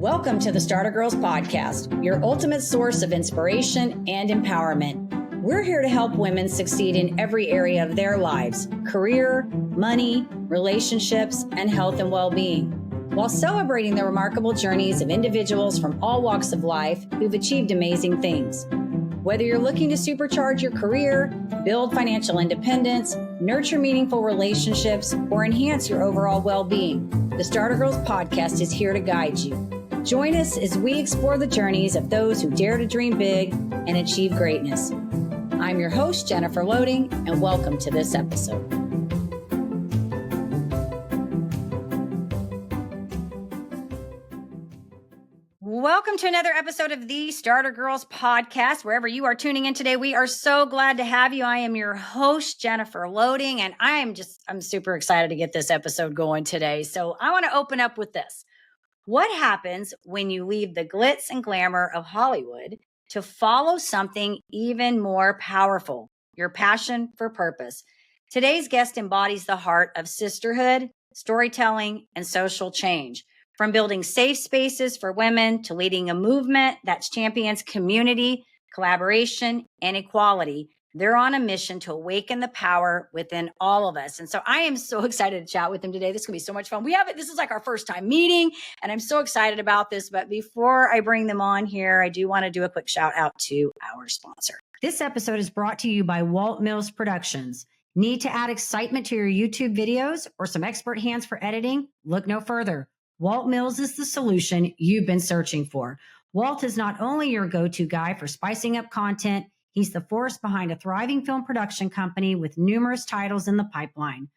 Welcome to the Starter Girlz Podcast, your ultimate source of inspiration and empowerment. We're here to help women succeed in every area of their lives: career, money, relationships, and health and well-being, while celebrating the remarkable journeys of individuals from all walks of life who've achieved amazing things. Whether you're looking to supercharge your career, build financial independence, nurture meaningful relationships, or enhance your overall well-being, the Starter Girlz Podcast is here to guide you. Join us as we explore the journeys of those who dare to dream big and achieve greatness. I'm your host, Jennifer Loehding, and welcome to this episode. Welcome to another episode of the Starter Girlz Podcast. Wherever you are tuning in today, we are so glad to have you. I am your host, Jennifer Loehding, and I'm super excited to get this episode going today. So I want to open up with this. What happens when you leave the glitz and glamour of Hollywood to follow something even more powerful, your passion for purpose? Today's guest embodies the heart of sisterhood, storytelling, and social change. From building safe spaces for women to leading a movement that champions community, collaboration, and equality, they're on a mission to awaken the power within all of us. And so I am so excited to chat with him today. This is going to be so much fun. This is like our first time meeting, and I'm so excited about this. But before I bring them on here, I do want to do a quick shout out to our sponsor. This episode is brought to you by Walt Mills Productions. Need to add excitement to your YouTube videos or some expert hands for editing? Look no further. Walt Mills is the solution you've been searching for. Walt is not only your go-to guy for spicing up content, he's the force behind a thriving film production company with numerous titles in the pipeline.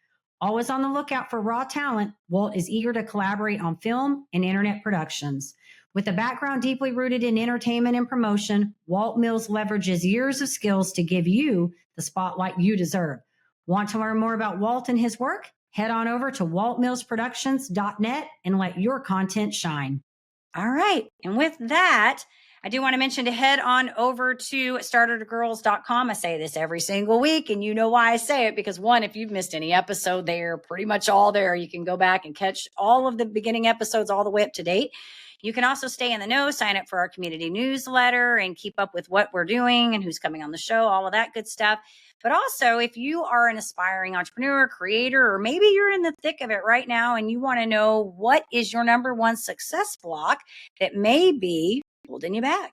Always on the lookout for raw talent, Walt is eager to collaborate on film and internet productions. With a background deeply rooted in entertainment and promotion, Walt Mills leverages years of skills to give you the spotlight you deserve. Want to learn more about Walt and his work? Head on over to waltmillsproductions.net and let your content shine. All right. And with that, I do want to mention to head on over to startergirlz.com. I say this every single week, and you know why I say it, because one, if you've missed any episode, they're pretty much all there. You can go back and catch all of the beginning episodes all the way up to date. You can also stay in the know, sign up for our community newsletter, and keep up with what we're doing and who's coming on the show, all of that good stuff. But also, if you are an aspiring entrepreneur, creator, or maybe you're in the thick of it right now and you want to know what is your number one success block that may be holding you back,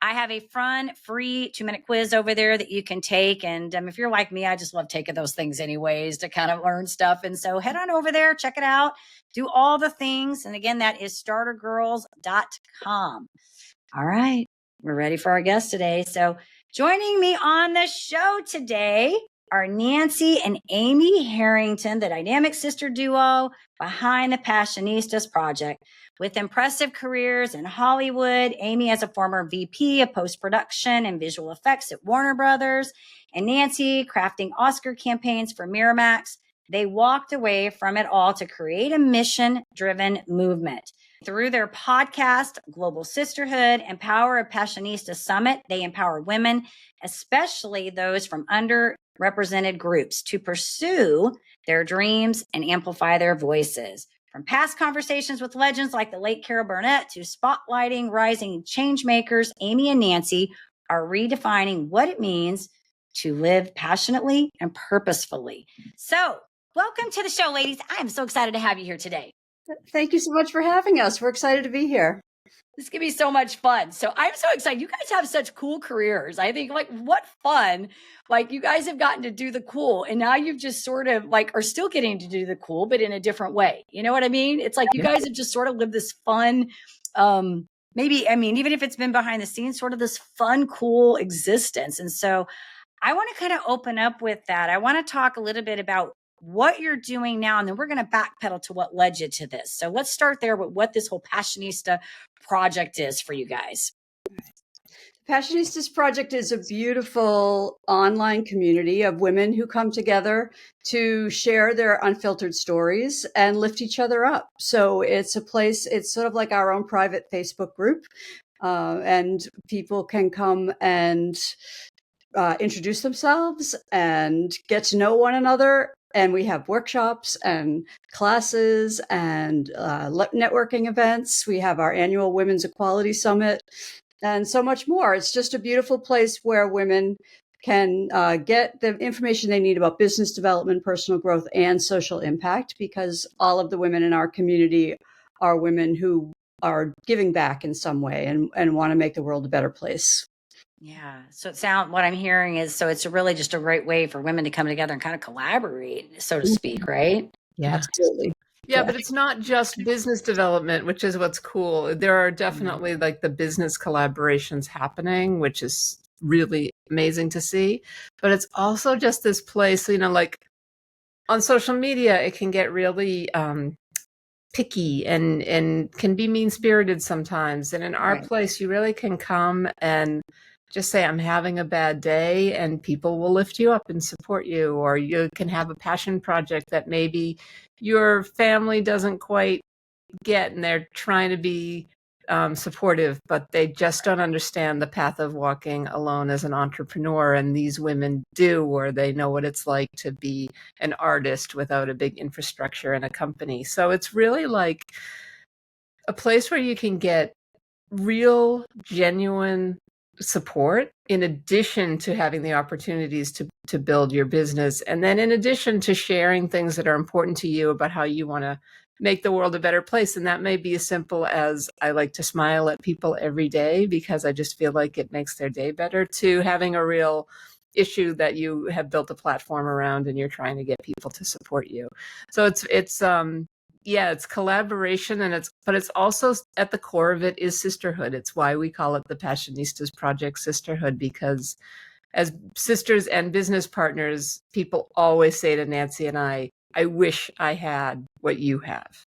I have a fun, free 2-minute quiz over there that you can take. And if you're like me, I just love taking those things anyways to kind of learn stuff. And so head on over there, check it out, do all the things. And again, that is startergirlz.com. All right, we're ready for our guest today. So joining me on the show today are Nancy and Amy Harrington, the dynamic sister duo behind the Passionistas Project. With impressive careers in Hollywood, Amy as a former VP of post-production and visual effects at Warner Brothers, and Nancy crafting Oscar campaigns for Miramax, they walked away from it all to create a mission-driven movement. Through their podcast, Global Sisterhood, and Power of Passionistas Summit, they empower women, especially those from underrepresented groups, to pursue their dreams and amplify their voices. From past conversations with legends like the late Carol Burnett to spotlighting rising change makers, Amy and Nancy are redefining what it means to live passionately and purposefully. So, welcome to the show, ladies. I'm so excited to have you here today. Thank you so much for having us. We're excited to be here. This is going to be so much fun. So I'm so excited. You guys have such cool careers. I think what fun. You guys have gotten to do the cool, and now you've just sort of are still getting to do the cool, but in a different way. You know what I mean? It's like you guys have just sort of lived this fun, even if it's been behind the scenes, sort of this fun, cool existence. And so I want to kind of open up with that. I want to talk a little bit about what you're doing now, and then we're going to backpedal to what led you to this. So let's start there with what this whole Passionista Project is for you guys. Passionistas Project is a beautiful online community of women who come together to share their unfiltered stories and lift each other up. So it's a place, it's sort of like our own private Facebook group, and people can come and introduce themselves and get to know one another And we have workshops and classes and networking events. We have our annual Women's Equality Summit and so much more. It's just a beautiful place where women can get the information they need about business development, personal growth, and social impact, because all of the women in our community are women who are giving back in some way and want to make the world a better place. Yeah. So what I'm hearing is, so it's really just a great way for women to come together and kind of collaborate, so to speak, right? Yeah. Absolutely. Yeah, but it's not just business development, which is what's cool. There are definitely like the business collaborations happening, which is really amazing to see. But it's also just this place, like on social media, it can get really picky and can be mean-spirited sometimes. And in our place, you really can come and just say, I'm having a bad day, and people will lift you up and support you. Or you can have a passion project that maybe your family doesn't quite get, and they're trying to be supportive, but they just don't understand the path of walking alone as an entrepreneur. And these women do, or they know what it's like to be an artist without a big infrastructure and a company. So it's really like a place where you can get real, genuine support, in addition to having the opportunities to build your business. And then in addition to sharing things that are important to you about how you want to make the world a better place. And that may be as simple as, I like to smile at people every day because I just feel like it makes their day better, to having a real issue that you have built a platform around and you're trying to get people to support you. So it's collaboration, but it's also, at the core of it is sisterhood. It's why we call it the Passionistas Project Sisterhood, because as sisters and business partners, people always say to Nancy and I wish I had what you have.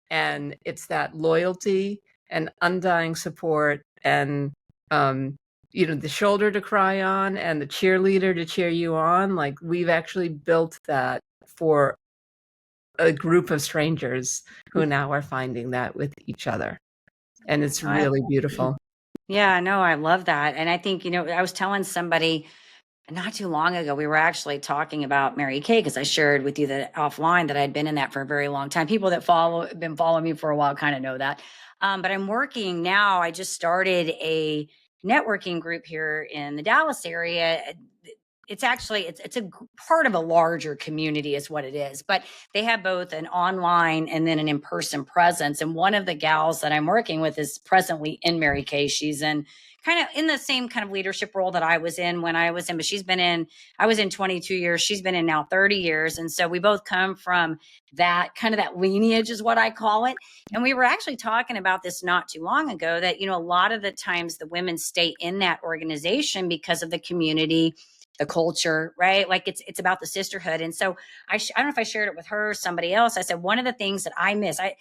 And it's that loyalty and undying support and, the shoulder to cry on and the cheerleader to cheer you on. Like, we've actually built that for a group of strangers who now are finding that with each other. And it's really beautiful. Yeah, no, I love that. And I think, I was telling somebody not too long ago, we were actually talking about Mary Kay, because I shared with you that offline that I'd been in that for a very long time. People that been following me for a while kind of know that. But I'm working now. I just started a networking group here in the Dallas area. It's actually, it's a part of a larger community is what it is, but they have both an online and then an in-person presence. And one of the gals that I'm working with is presently in Mary Kay. She's in kind of in the same kind of leadership role that I was in when I was in, but I was in 22 years. She's been in now 30 years. And so we both come from that kind of that lineage is what I call it. And we were actually talking about this not too long ago that, a lot of the times the women stay in that organization because of the community, the culture, right? Like it's about the sisterhood. And so I don't know if I shared it with her or somebody else. I said, one of the things that I miss, I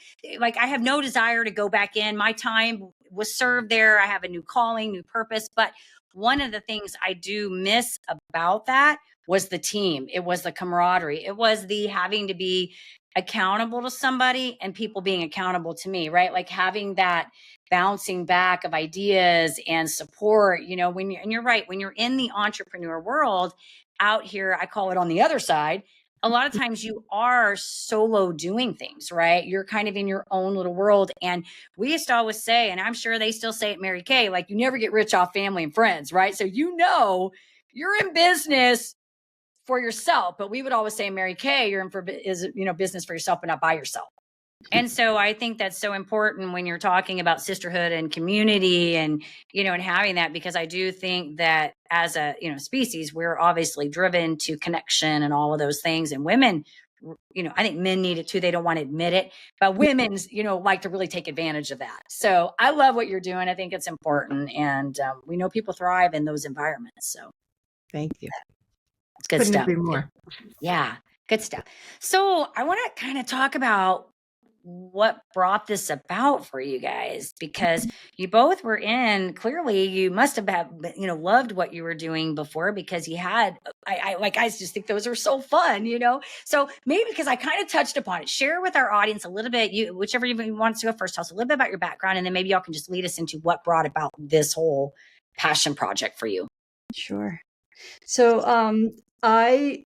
have no desire to go back in. My time was served there. I have a new calling, new purpose. But one of the things I do miss about that was the team. It was the camaraderie. It was the having to be accountable to somebody and people being accountable to me, right? Like having that bouncing back of ideas and support, and you're right, when you're in the entrepreneur world out here, I call it on the other side, a lot of times you are solo doing things, right? You're kind of in your own little world. And we used to always say, and I'm sure they still say at Mary Kay, like, you never get rich off family and friends, right? So, you're in business for yourself, but we would always say, Mary Kay, you're in for business for yourself, but not by yourself. And so I think that's so important when you're talking about sisterhood and community and, and having that, because I do think that as a, species, we're obviously driven to connection and all of those things. And women, I think men need it too. They don't want to admit it, but women's, like to really take advantage of that. So I love what you're doing. I think it's important. And we know people thrive in those environments. So thank you. It's good Couldn't stuff. agree more. Yeah, good stuff. So I want to kind of talk about what brought this about for you guys, because you both were clearly you must have loved what you were doing before, because you had, I just think those are so fun, so maybe, because I kind of touched upon it, share with our audience a little bit, whichever you want to go first, tell us a little bit about your background, and then maybe y'all can just lead us into what brought about this whole passion project for you. Sure. So I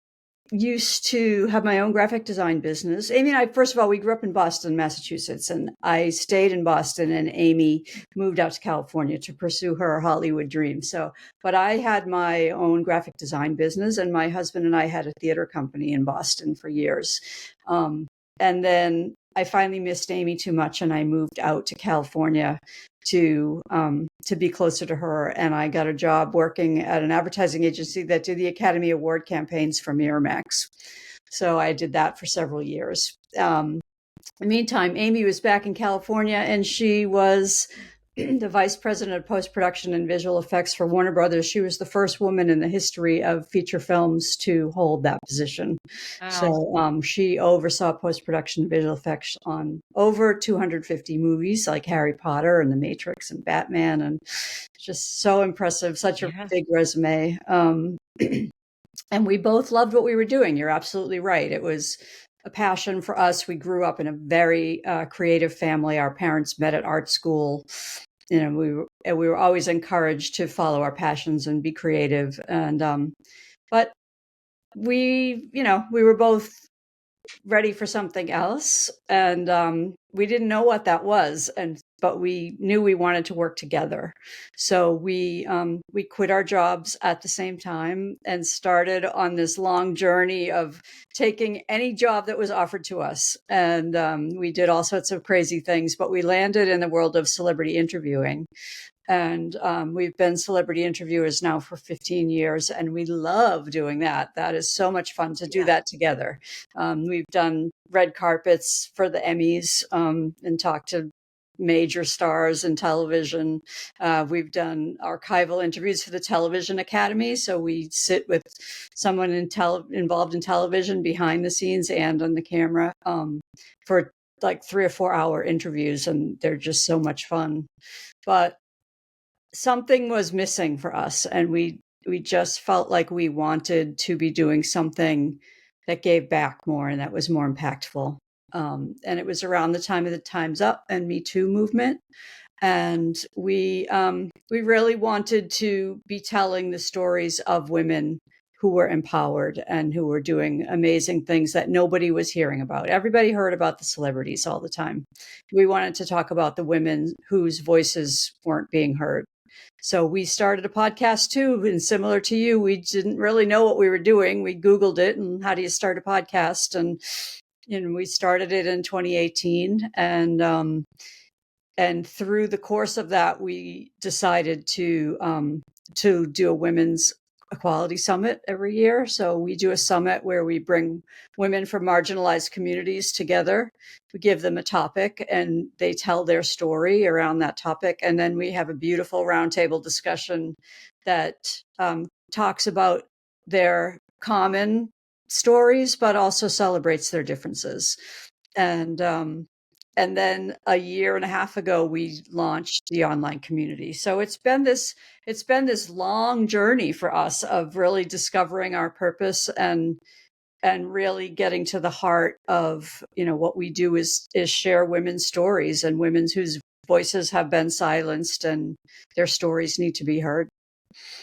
used to have my own graphic design business. Amy and I, first of all, we grew up in Boston, Massachusetts, and I stayed in Boston, and Amy moved out to California to pursue her Hollywood dream. But I had my own graphic design business, and my husband and I had a theater company in Boston for years. And then I finally missed Amy too much, and I moved out to California to be closer to her. And I got a job working at an advertising agency that did the Academy Award campaigns for Miramax. So I did that for several years. In the meantime, Amy was back in California, and she was the vice president of post-production and visual effects for Warner Brothers. She was the first woman in the history of feature films to hold that position. Wow. So she oversaw post-production and visual effects on over 250 movies like Harry Potter and The Matrix and Batman, and just so impressive, such a big resume. And we both loved what we were doing. You're absolutely right. It was a passion for us. We grew up in a very creative family. Our parents met at art school. We were always encouraged to follow our passions and be creative. And but we were both ready for something else, and we didn't know what that was, but we knew we wanted to work together. So we quit our jobs at the same time and started on this long journey of taking any job that was offered to us. And we did all sorts of crazy things, but we landed in the world of celebrity interviewing. And we've been celebrity interviewers now for 15 years, and we love doing that. That is so much fun to do that together. We've done red carpets for the Emmys and talked to major stars in television. We've done archival interviews for the Television Academy. So we sit with someone involved in television behind the scenes and on the camera for like 3 or 4 hour interviews, and they're just so much fun. But something was missing for us, and we just felt like we wanted to be doing something that gave back more and that was more impactful. And it was around the time of the Time's Up and Me Too movement. And we really wanted to be telling the stories of women who were empowered and who were doing amazing things that nobody was hearing about. Everybody heard about the celebrities all the time. We wanted to talk about the women whose voices weren't being heard. So we started a podcast too, and similar to you, we didn't really know what we were doing. We Googled it, and how do you start a podcast? And we started it in 2018, and through the course of that, we decided to do a women's equality summit every year. So we do a summit where we bring women from marginalized communities together. We give them a topic and they tell their story around that topic. And then we have a beautiful roundtable discussion that talks about their common stories, but also celebrates their differences. And then a year and a half ago, we launched the online community. So it's been this long journey for us of really discovering our purpose and really getting to the heart of, what we do is share women's stories and women's whose voices have been silenced, and their stories need to be heard.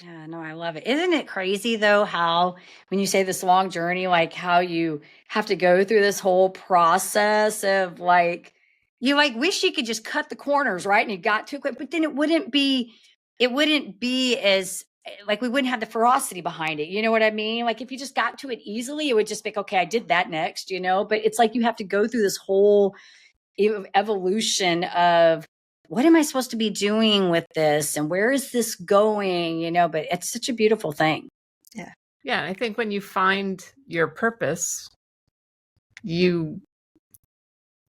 Yeah, no, I love it. Isn't it crazy though, how when you say this long journey, like how you have to go through this whole process of like, you like wish you could just cut the corners, right? And you got too quick, but then it wouldn't be as like, we wouldn't have the ferocity behind it. You know what I mean? Like if you just got to it easily, it would just be like, okay, I did that next, but it's like, you have to go through this whole evolution of, what am I supposed to be doing with this? And where is this going? But it's such a beautiful thing. Yeah. Yeah. I think when you find your purpose, you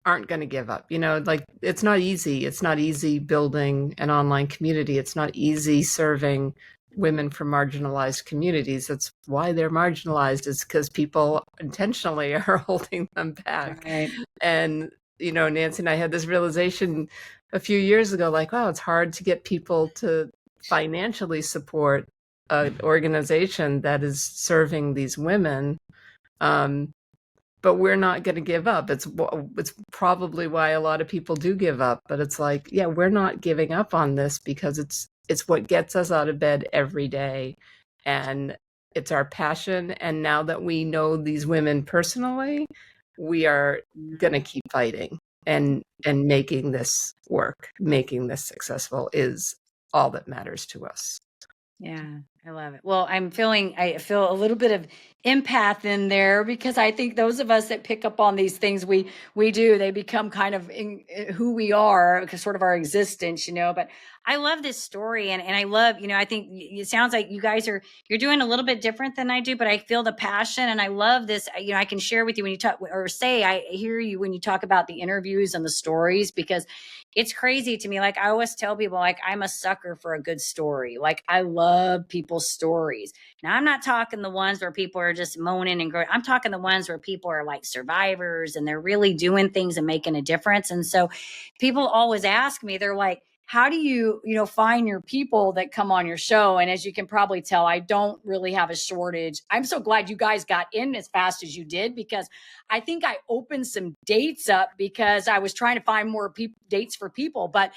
aren't going to give up. Like it's not easy. It's not easy building an online community. It's not easy serving women from marginalized communities. That's why they're marginalized, is because people intentionally are holding them back. Right. And, Nancy and I had this realization a few years ago, like, wow, it's hard to get people to financially support an organization that is serving these women. But we're not going to give up. It's probably why a lot of people do give up. But it's like, yeah, we're not giving up on this because it's what gets us out of bed every day. And It's our passion. And now that we know these women personally, we are going to keep fighting and making this work, making this successful is all that matters to us. Yeah, I love it. Well, I feel a little bit of empath in there, because I think those of us that pick up on these things, we do, they become kind of who we are, sort of our existence, but I love this story, and I love, I think it sounds like you guys you're doing a little bit different than I do, but I feel the passion, and I love this. I can share with you when you talk, or say, I hear you when you talk about the interviews and the stories, because it's crazy to me. Like, I always tell people, like, I'm a sucker for a good story. Like, I love people's stories. Now, I'm not talking the ones where people are just moaning and growing. I'm talking the ones where people are like survivors and they're really doing things and making a difference. And so people always ask me, they're like, how do you, find your people that come on your show? And as you can probably tell, I don't really have a shortage. I'm so glad you guys got in as fast as you did, because I think I opened some dates up because I was trying to find more dates for people, but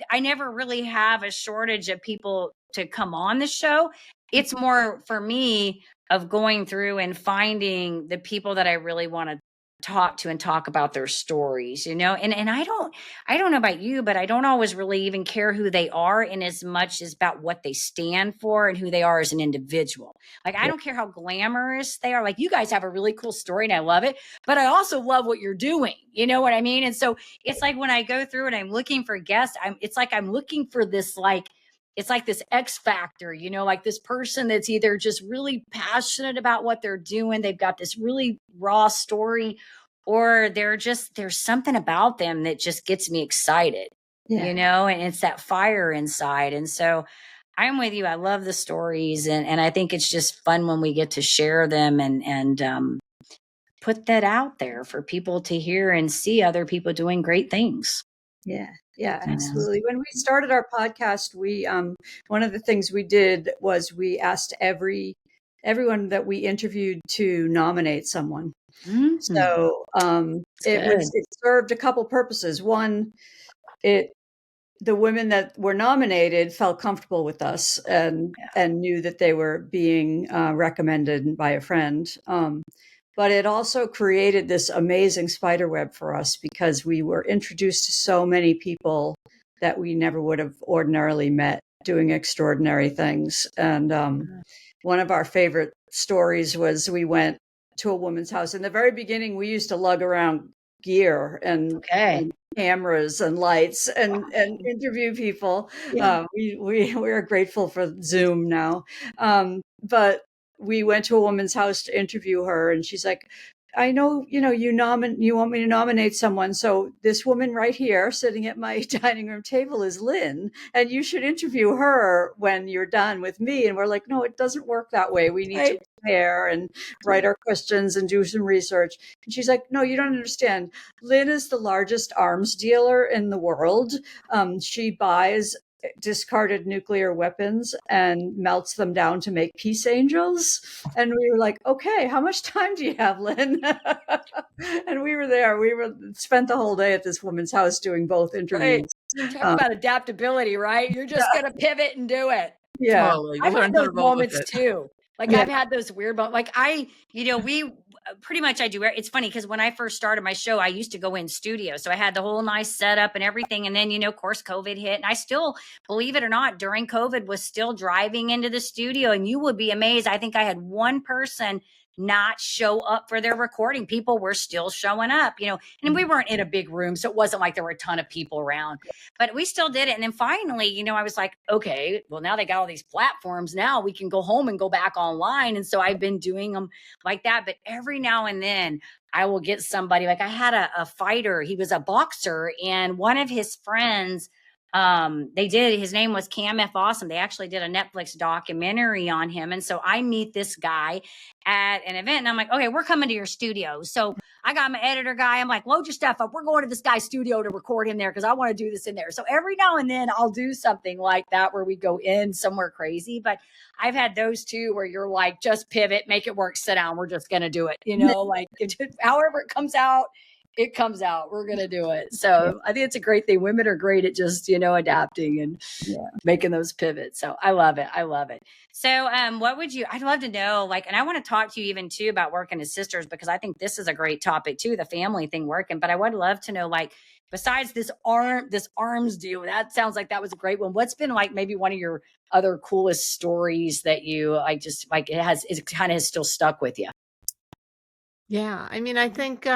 I never really have a shortage of people to come on the show. It's more for me of going through and finding the people that I really want to talk to and talk about their stories, and I don't know about you, but I don't always really even care who they are in as much as about what they stand for and who they are as an individual. Like, I don't care how glamorous they are. Like, you guys have a really cool story and I love it, but I also love what you're doing. You know what I mean? And so it's like when I go through and I'm looking for guests, it's like I'm looking for this, like, it's like this X factor, like this person that's either just really passionate about what they're doing, they've got this really raw story, or there's something about them that just gets me excited, and it's that fire inside. And so I'm with you. I love the stories, and I think it's just fun when we get to share them and put that out there for people to hear and see other people doing great things. Yeah, absolutely. When we started our podcast, we one of the things we did was we asked everyone that we interviewed to nominate someone. Mm-hmm. So it served a couple purposes. One, the women that were nominated felt comfortable with us and knew that they were being recommended by a friend. But it also created this amazing spider web for us, because we were introduced to so many people that we never would have ordinarily met doing extraordinary things. And one of our favorite stories was we went to a woman's house. In the very beginning, we used to lug around gear and cameras and lights and interview people. We are grateful for Zoom now. But we went to a woman's house to interview her, and she's like, I know, you want me to nominate someone. So this woman right here sitting at my dining room table is Lynn, and you should interview her when you're done with me. And we're like, no, it doesn't work that way. We need to prepare and write our questions and do some research. And she's like, no, you don't understand. Lynn is the largest arms dealer in the world. She buys discarded nuclear weapons and melts them down to make peace angels. And we were like, okay, how much time do you have, Lynn? And we were there. We spent the whole day at this woman's house doing both interviews. Talk about adaptability, right? You're just going to pivot and do it. Yeah. Totally. I've had those moments too. Like, I've had those weird moments. Like, we pretty much, I do. It's funny because when I first started my show, I used to go in studio. So I had the whole nice setup and everything. And then, of course, COVID hit. And I still, believe it or not, during COVID was still driving into the studio. And you would be amazed. I think I had one person not show up for their recording. People were still showing up, and we weren't in a big room. So it wasn't like there were a ton of people around, but we still did it. And then finally, I was like, okay, well, now they got all these platforms. Now we can go home and go back online. And so I've been doing them like that. But every now and then I will get somebody, like I had a fighter. He was a boxer, and one of his friends, his name was Cam F. Awesome. They actually did a Netflix documentary on him. And so I meet this guy at an event, and I'm like, okay, we're coming to your studio. So I got my editor guy. I'm like, load your stuff up. We're going to this guy's studio to record him there, because I want to do this in there. So every now and then I'll do something like that where we go in somewhere crazy. But I've had those too, where you're like, just pivot, make it work, sit down. We're just going to do it. Like, however it comes out it comes out. We're going to do it. So I think it's a great thing. Women are great at just, adapting and making those pivots. So I love it. I love it. So I'd love to know, and I want to talk to you even too about working as sisters, because I think this is a great topic too, the family thing working. But I would love to know, besides this arms deal, that sounds like that was a great one. What's been maybe one of your other coolest stories that it kind of has still stuck with you? Yeah. I mean, I think,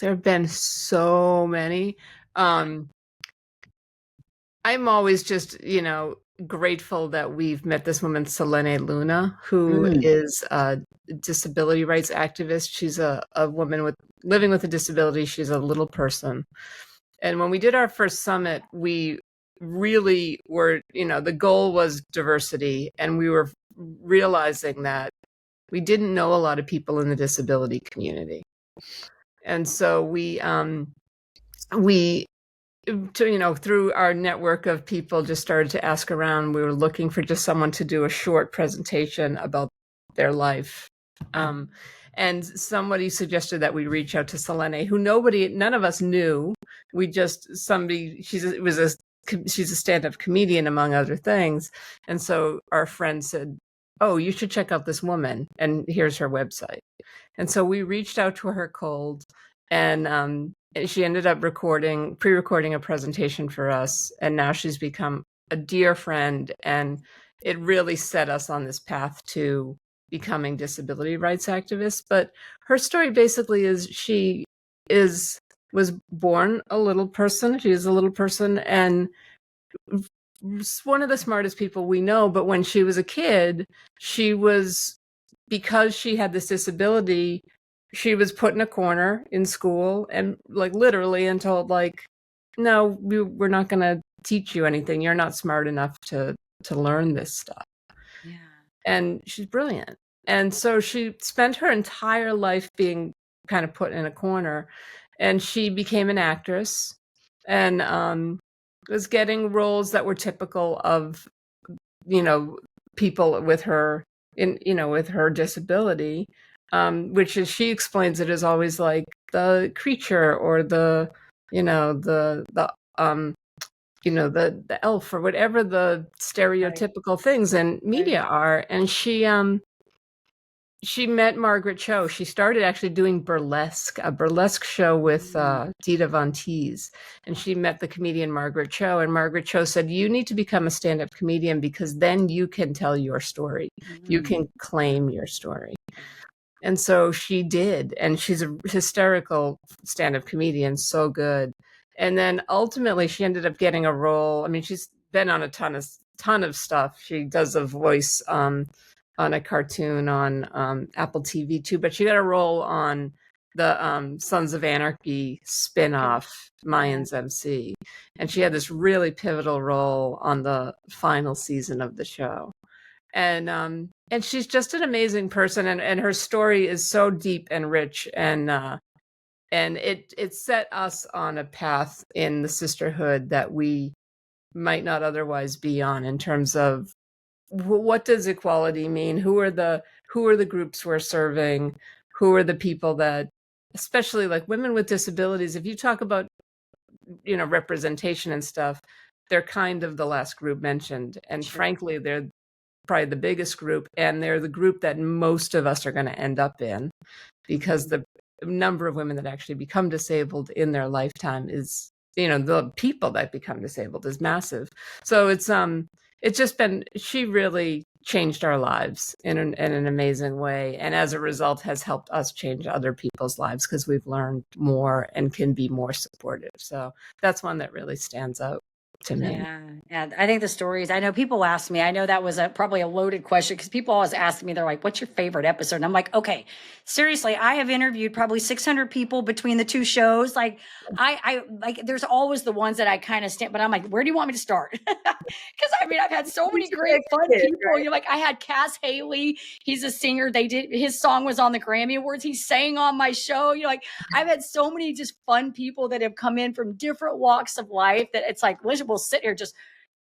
there have been so many. I'm always just, grateful that we've met this woman, Selene Luna, who is a disability rights activist. She's a woman living with a disability. She's a little person. And when we did our first summit, we really were, the goal was diversity. And we were realizing that we didn't know a lot of people in the disability community. And so we through our network of people, just started to ask around. We were looking for just someone to do a short presentation about their life. And somebody suggested that we reach out to Selene, who none of us knew. She's a stand-up comedian, among other things. And so our friend said, "Oh, you should check out this woman, and here's her website." And so we reached out to her cold, and she ended up pre-recording a presentation for us. And now she's become a dear friend, and it really set us on this path to becoming disability rights activists. But her story basically is she was born a little person. She is a little person, and one of the smartest people we know. But when she was a kid, because she had this disability, she was put in a corner in school and literally and told no, we're not going to teach you anything. You're not smart enough to learn this stuff. Yeah. And she's brilliant. And so she spent her entire life being kind of put in a corner, and she became an actress and was getting roles that were typical of, people with her with her disability. Which is, she explains it as always the creature or the elf or whatever the stereotypical things in media are. And she met Margaret Cho. She started actually doing a burlesque show with Dita Von Teese. And she met the comedian Margaret Cho. And Margaret Cho said, "You need to become a stand-up comedian, because then you can tell your story. You can claim your story." And so she did, and she's a hysterical stand-up comedian, so good. And then ultimately she ended up getting a role. I mean, she's been on a ton of stuff. She does a voice on a cartoon on Apple TV too, but she got a role on the Sons of Anarchy spin-off, Mayans MC. And she had this really pivotal role on the final season of the show. And she's just an amazing person, and her story is so deep and rich, and it set us on a path in the sisterhood that we might not otherwise be on, in terms of what does equality mean? Who are the groups we're serving? Who are the people that, especially women with disabilities, if you talk about representation and stuff, they're kind of the last group mentioned, and frankly they're probably the biggest group, and they're the group that most of us are going to end up in, because the number of women that actually become disabled in their lifetime is, the people that become disabled is massive. So it's just been, she really changed our lives in an amazing way, and as a result has helped us change other people's lives, because we've learned more and can be more supportive. So that's one that really stands out to me. Yeah. I think the stories, I know people ask me, I know that was probably a loaded question, because people always ask me, they're like, "What's your favorite episode?" And I'm like, okay, seriously, I have interviewed probably 600 people between the two shows. I there's always the ones that I kind of stand, but I'm like, where do you want me to start? Because I've had so many great fun people. Right? I had Cass Haley, he's a singer. His song was on the Grammy Awards. He sang on my show. I've had so many just fun people that have come in from different walks of life that it's we'll sit here just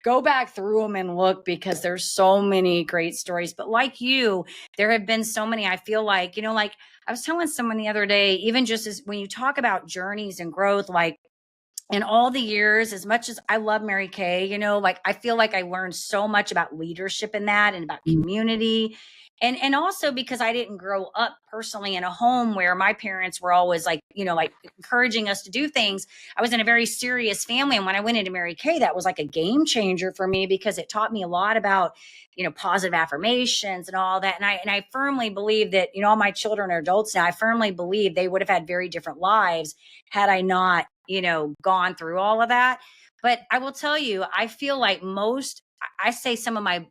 go back through them and look, because there's so many great stories. But like you, there have been so many. I feel like, like I was telling someone the other day, even just as when you talk about journeys and growth, like in all the years, as much as I love Mary Kay, like I feel like I learned so much about leadership in that, and about community. And also because I didn't grow up personally in a home where my parents were always like, like encouraging us to do things. I was in a very serious family. And when I went into Mary Kay, that was like a game changer for me, because it taught me a lot about, positive affirmations and all that. And I firmly believe that, all my children are adults now. I firmly believe they would have had very different lives had I not, gone through all of that. But I will tell you, I feel like I say some of my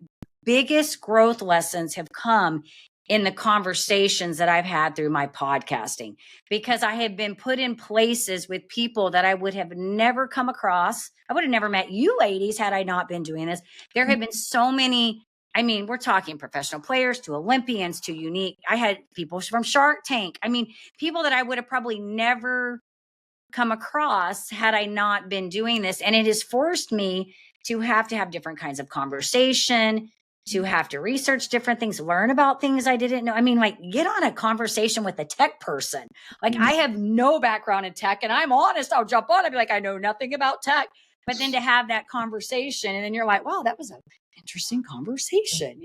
biggest growth lessons have come in the conversations that I've had through my podcasting, because I have been put in places with people that I would have never come across. I would have never met you ladies had I not been doing this. There have been so many. I mean, we're talking professional players to Olympians to unique. I had people from Shark Tank. I mean, people that I would have probably never come across had I not been doing this. And it has forced me to have different kinds of conversation, to have to research different things, learn about things I didn't know. I mean, like, get on a conversation with a tech person. Like, I have no background in tech, and I'm honest, I'll jump on and be like, I know nothing about tech. But then to have that conversation, and then you're like, wow, that was an interesting conversation,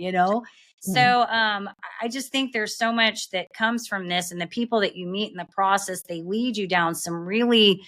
So I just think there's so much that comes from this, and the people that you meet in the process, they lead you down some really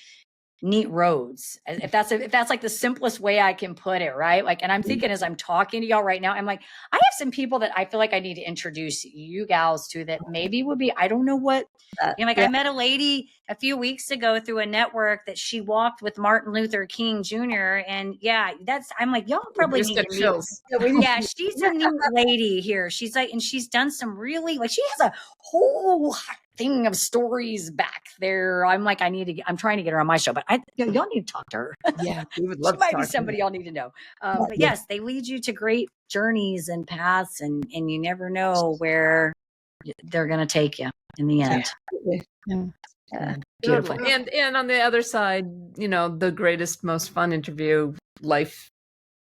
neat roads. If that's like the simplest way I can put it, right? Like, and I'm thinking as I'm talking to y'all right now, I'm like, I have some people that I feel like I need to introduce you gals to, that maybe would be, I don't know what, I met a lady a few weeks ago through a network that she walked with Martin Luther King Jr. And I'm like, y'all probably need to meet. Yeah, she's a new lady here. She's like, and she's done some really, like, she has a whole thing of stories back there. I'm like, I'm trying to get her on my show, but y'all need to talk to her. Yeah, we would love she might be somebody y'all need to know. But yes, they lead you to great journeys and paths, and you never know where they're going to take you in the end. Beautiful. And on the other side, the greatest, most fun interview life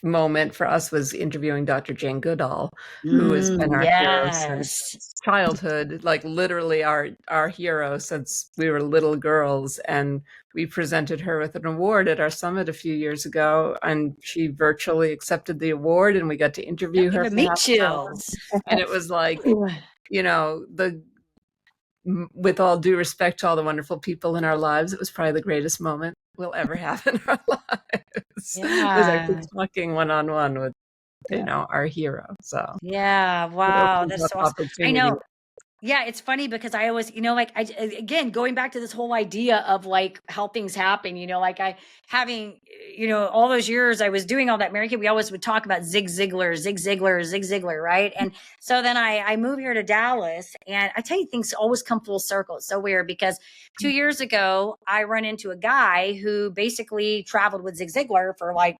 moment for us was interviewing Dr. Jane Goodall, who has been our hero since childhood, like literally our hero since we were little girls. And we presented her with an award at our summit a few years ago, and she virtually accepted the award, and we got to interview her. Meat chills. And it was like, with all due respect to all the wonderful people in our lives, it was probably the greatest moment we'll ever have in our lives. Yeah. Was actually talking one-on-one with, our hero. So wow, that's so awesome. I know. Yeah, it's funny because I always, again, going back to this whole idea of like how things happen, all those years I was doing all that Mary Kay, we always would talk about Zig Ziglar, right? And so then I moved here to Dallas, and I tell you, things always come full circle. It's so weird because 2 years ago, I run into a guy who basically traveled with Zig Ziglar for like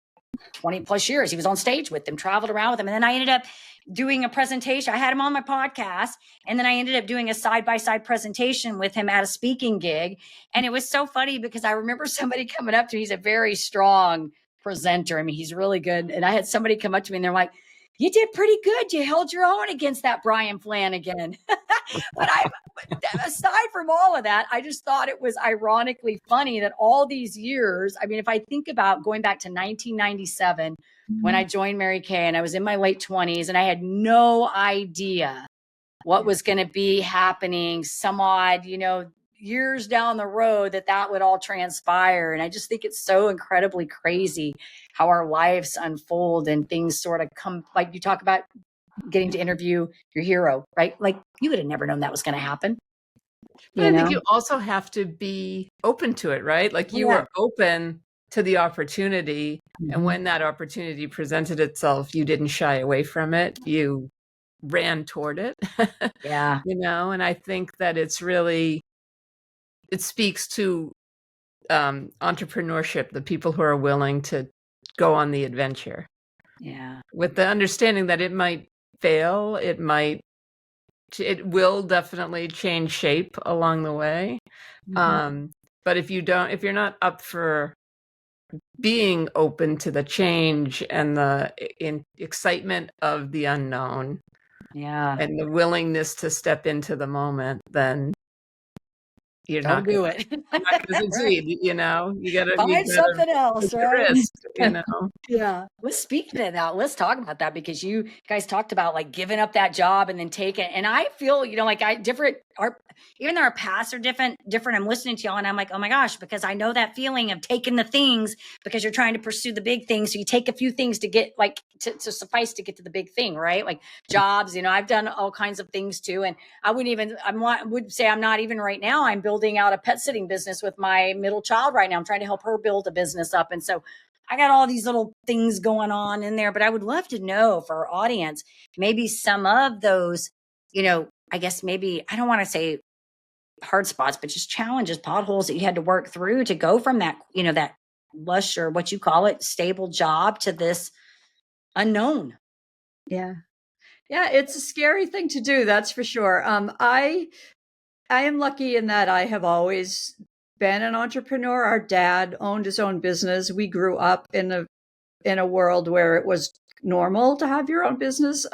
20 plus years. He was on stage with them, traveled around with them. And then I ended up doing a presentation. I had him on my podcast, and then I ended up doing a side-by-side presentation with him at a speaking gig. And it was so funny because I remember somebody coming up to me. He's a very strong presenter. I mean, he's really good. And I had somebody come up to me, and they're like, you did pretty good. You held your own against that Brian Flanagan. But aside from all of that, I just thought it was ironically funny that all these years, I mean, if I think about going back to 1997, when I joined Mary Kay, and I was in my late 20s, and I had no idea what was going to be happening some odd, years down the road that would all transpire. And I just think it's so incredibly crazy how our lives unfold and things sort of come, like you talk about getting to interview your hero, right? Like you would have never known that was going to happen. But I think you also have to be open to it, right? Like you were open to the opportunity. Mm-hmm. And when that opportunity presented itself, you didn't shy away from it. You ran toward it. Yeah. And I think that it speaks to entrepreneurship, the people who are willing to go on the adventure. Yeah. With the understanding that it might fail, it will definitely change shape along the way. Mm-hmm. But if you're not up for being open to the change and the excitement of the unknown and the willingness to step into the moment, then you're Don't not do it. going to succeed. You gotta Find something else, take the right? risk. Yeah. Well, speaking of that, let's talk about that, because you guys talked about like giving up that job and then taking it. And I feel, like even though our paths are different, I'm listening to y'all and I'm like, oh my gosh, because I know that feeling of taking the things because you're trying to pursue the big thing. So you take a few things to get like to suffice to get to the big thing, right? Like jobs, I've done all kinds of things too. And I would say I'm not even right now. I'm building out a pet sitting business with my middle child right now. I'm trying to help her build a business up. And so I got all these little things going on in there, but I would love to know for our audience, maybe some of those, I guess maybe, I don't want to say hard spots, but just challenges, potholes that you had to work through to go from that, that lush, or what you call it, stable job, to this unknown. Yeah. Yeah, it's a scary thing to do, that's for sure. I am lucky in that I have always been an entrepreneur. Our dad owned his own business. We grew up in a world where it was normal to have your own business.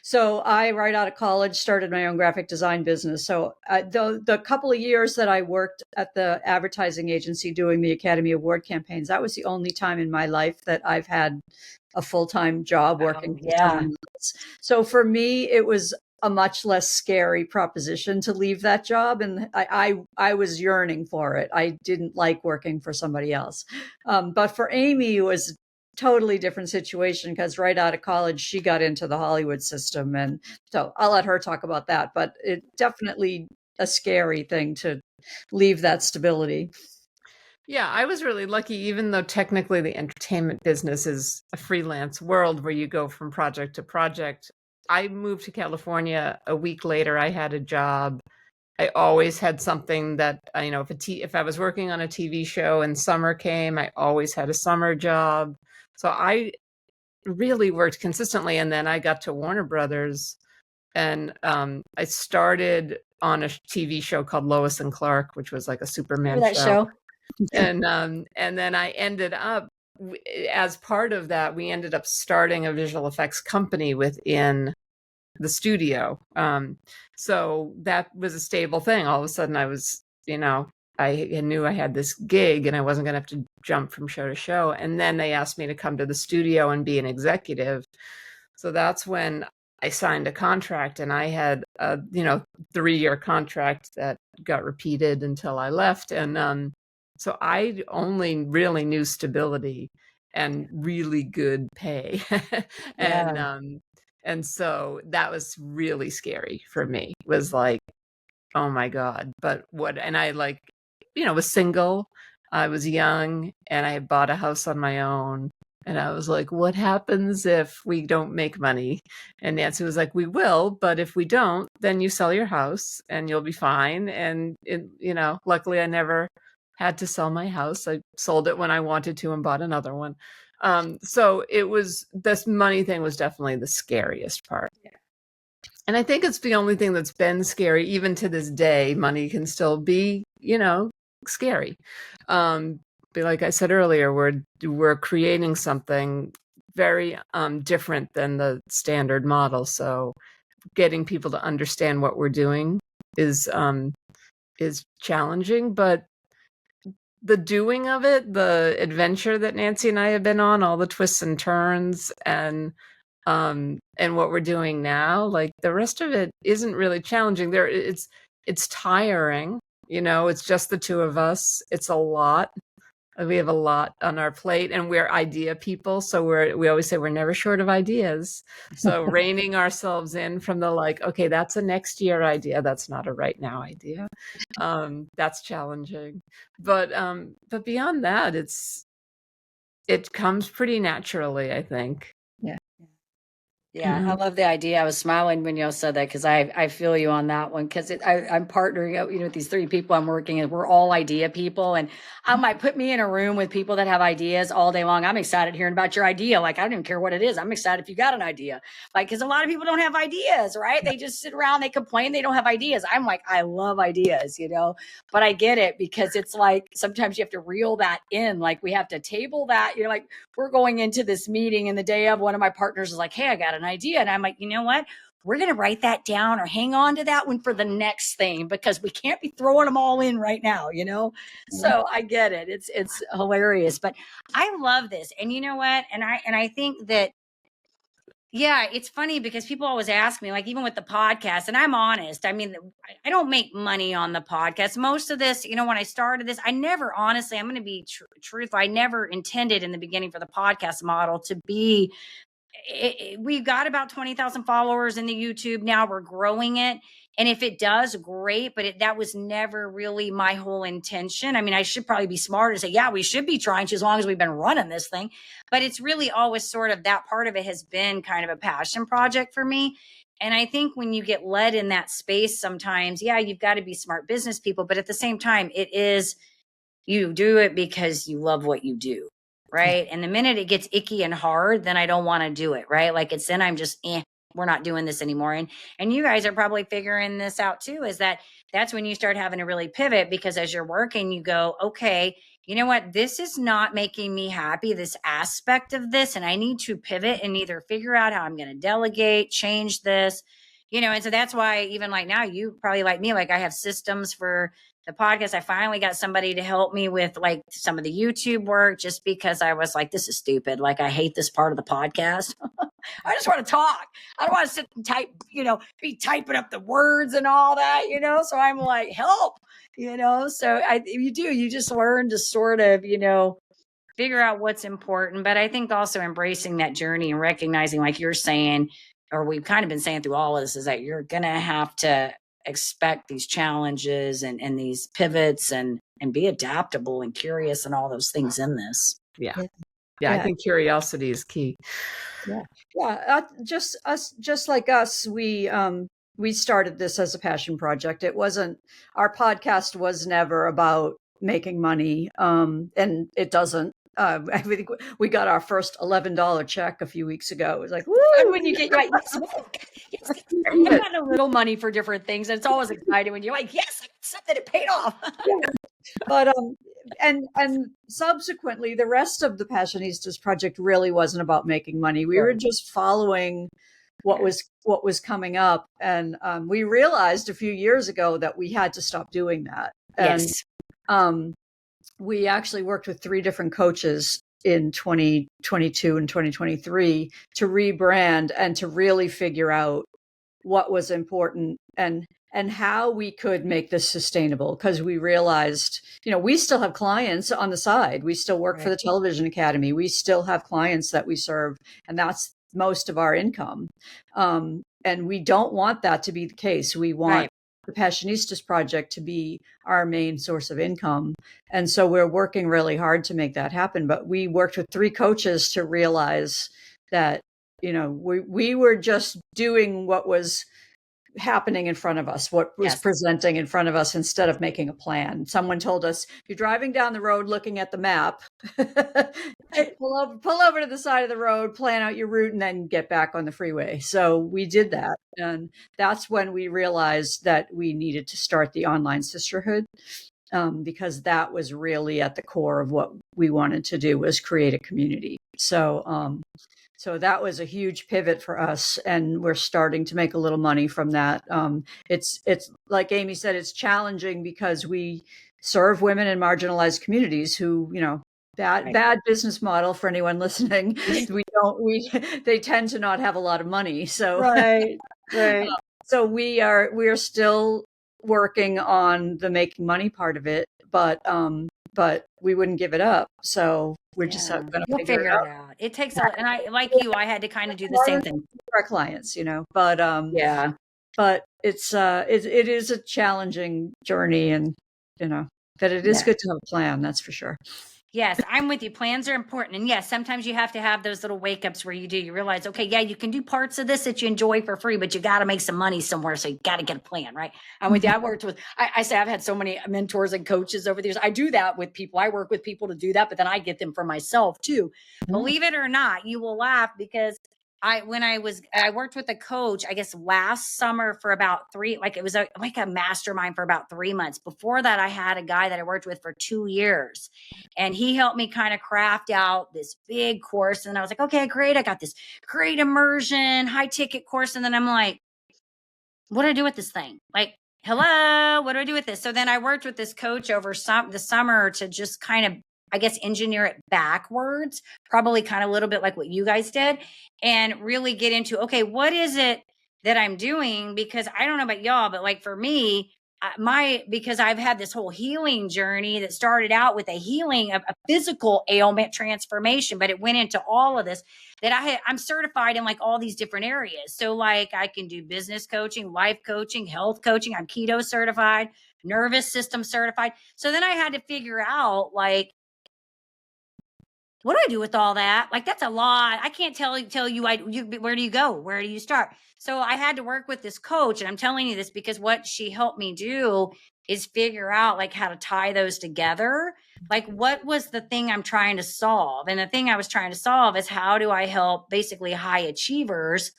So I, right out of college, started my own graphic design business. So the couple of years that I worked at the advertising agency doing the Academy Award campaigns, that was the only time in my life that I've had a full-time job working for someone else. So for me, it was a much less scary proposition to leave that job. And I was yearning for it. I didn't like working for somebody else. But for Amy, it was totally different situation, because right out of college, she got into the Hollywood system. And so I'll let her talk about that. But it definitely a scary thing to leave that stability. Yeah, I was really lucky, even though technically the entertainment business is a freelance world where you go from project to project. I moved to California a week later. I had a job. I always had something that, if I was working on a TV show and summer came, I always had a summer job. So I really worked consistently. And then I got to Warner Brothers, and I started on a TV show called Lois and Clark, which was like a Superman show. And then I ended up, as part of that, we ended up starting a visual effects company within the studio. So that was a stable thing. All of a sudden I was, I knew I had this gig and I wasn't going to have to jump from show to show. And then they asked me to come to the studio and be an executive. So that's when I signed a contract, and I had a, 3-year contract that got repeated until I left. And so I only really knew stability and really good pay. And so that was really scary for me. It was like, oh my God, but what? And I was single, I was young, and I had bought a house on my own. And I was like, what happens if we don't make money? And Nancy was like, we will, but if we don't, then you sell your house and you'll be fine. And luckily I never had to sell my house. I sold it when I wanted to and bought another one. So this money thing was definitely the scariest part. Yeah. And I think it's the only thing that's been scary. Even to this day, money can still be, scary. But like I said earlier, we're creating something very different than the standard model. So getting people to understand what we're doing is challenging, but the doing of it, the adventure that Nancy and I have been on, all the twists and turns, and what we're doing now, like the rest of it isn't really challenging. It's tiring, it's just the two of us. It's a lot. We have a lot on our plate, and we're idea people. So we always say we're never short of ideas. So reining ourselves in from the okay, that's a next year idea. That's not a right now idea. That's challenging. But beyond that, it comes pretty naturally, I think. Yeah. Yeah, I love the idea. I was smiling when you said that because I feel you on that one because I'm partnering up, with these 3 people I'm working and we're all idea people. And I might put me in a room with people that have ideas all day long. I'm excited hearing about your idea. Like, I don't even care what it is. I'm excited if you got an idea. Like, because a lot of people don't have ideas, right? They just sit around, they complain, they don't have ideas. I'm like, I love ideas, but I get it because it's like sometimes you have to reel that in. Like, we have to table that, like we're going into this meeting and the day of, one of my partners is like, hey, I got an idea. And I'm like, you know what? We're going to write that down or hang on to that one for the next thing because we can't be throwing them all in right now, So I get it. It's hilarious, but I love this. And you know what? And I think that, yeah, it's funny because people always ask me, like, even with the podcast, and I'm honest. I mean, I don't make money on the podcast. Most of this, when I started this, I never, honestly, I'm going to be truthful. I never intended in the beginning for the podcast model to be we've got about 20,000 followers in the YouTube now. We're growing it. And if it does, great. But that was never really my whole intention. I mean, I should probably be smarter to say, yeah, we should be trying to, as long as we've been running this thing. But it's really always sort of that part of it has been kind of a passion project for me. And I think when you get led in that space, sometimes, yeah, you've got to be smart business people. But at the same time, you do it because you love what you do. Right. And the minute it gets icky and hard, then I don't want to do it. Right. Like then I'm just, we're not doing this anymore. And you guys are probably figuring this out too, is that's when you start having to really pivot, because as you're working, you go, okay, you know what? This is not making me happy, this aspect of this. And I need to pivot and either figure out how I'm going to delegate, change this, and so that's why even like now, you probably like me, like I have systems for the podcast. I finally got somebody to help me with like some of the YouTube work, just because I was like, this is stupid. Like, I hate this part of the podcast. I just want to talk. I don't want to sit and type, be typing up the words and all that, so I'm like, help, so you just learn to sort of, figure out what's important. But I think also embracing that journey and recognizing, like you're saying, or we've kind of been saying through all of this, is that you're going to have to expect these challenges and these pivots and be adaptable and curious and all those things in this. Yeah. I think curiosity is key. Just like us, we started this as a passion project. It wasn't, our podcast was never about making money. And it doesn't. I think we got our first $11 check a few weeks ago. It was like, woo! And when you get like, yes, I've gotten a little money for different things, and it's always exciting when you're like, yes, I got something, it paid off. But and subsequently, the rest of the Passionistas project really wasn't about making money. We were just following what was coming up, and we realized a few years ago that we had to stop doing that. Yes. And we actually worked with 3 different coaches in 2022 and 2023 to rebrand and to really figure out what was important and how we could make this sustainable. Because we realized, we still have clients on the side. We still work for the Television Academy. We still have clients that we serve, and that's most of our income. And we don't want that to be the case. We want the Passionistas Project to be our main source of income. And so we're working really hard to make that happen. But we worked with 3 coaches to realize that, we were just doing what was happening in front of us, what was presenting in front of us, instead of making a plan. Someone told us, if you're driving down the road looking at the map, pull over to the side of the road, plan out your route, and then get back on the freeway. So we did that. And that's when we realized that we needed to start the online sisterhood, because that was really at the core of what we wanted to do, was create a community. So that was a huge pivot for us, and we're starting to make a little money from that. It's like Amy said, it's challenging because we serve women in marginalized communities who, bad business model for anyone listening. They tend to not have a lot of money. So so we are still working on the making money part of it, but we wouldn't give it up. So we're just going to figure it out. It takes and I, like you, I had to kind of do the same thing for our clients, but but it is a challenging journey, and that it is good to have a plan. That's for sure. Yes, I'm with you. Plans are important. And yes, sometimes you have to have those little wake ups where you realize, okay, yeah, you can do parts of this that you enjoy for free, but you got to make some money somewhere. So you got to get a plan, right? I'm with you. I say I've had so many mentors and coaches over the years. I do that with people. I work with people to do that, but then I get them for myself too. Believe it or not, you will laugh because I worked with a coach, I guess last summer for about it was like a mastermind for about 3 months. Before that, I had a guy that I worked with for 2 years, and he helped me kind of craft out this big course. And I was like, okay, great. I got this great immersion, high ticket course. And then I'm like, what do I do with this thing? Like, hello, what do I do with this? So then I worked with this coach over the summer to just kind of, I guess, engineer it backwards, probably kind of a little bit like what you guys did, and really get into, okay, what is it that I'm doing? Because I don't know about y'all, but like for me, because I've had this whole healing journey that started out with a physical ailment transformation, but it went into all of this that I'm certified in like all these different areas. So like I can do business coaching, life coaching, health coaching. I'm keto certified, nervous system certified. So then I had to figure out like, what do I do with all that? Like, that's a lot. I can't tell you, where do you go? Where do you start? So I had to work with this coach, and I'm telling you this because what she helped me do is figure out like how to tie those together. Like, what was the thing I'm trying to solve? And the thing I was trying to solve is how do I help basically high achievers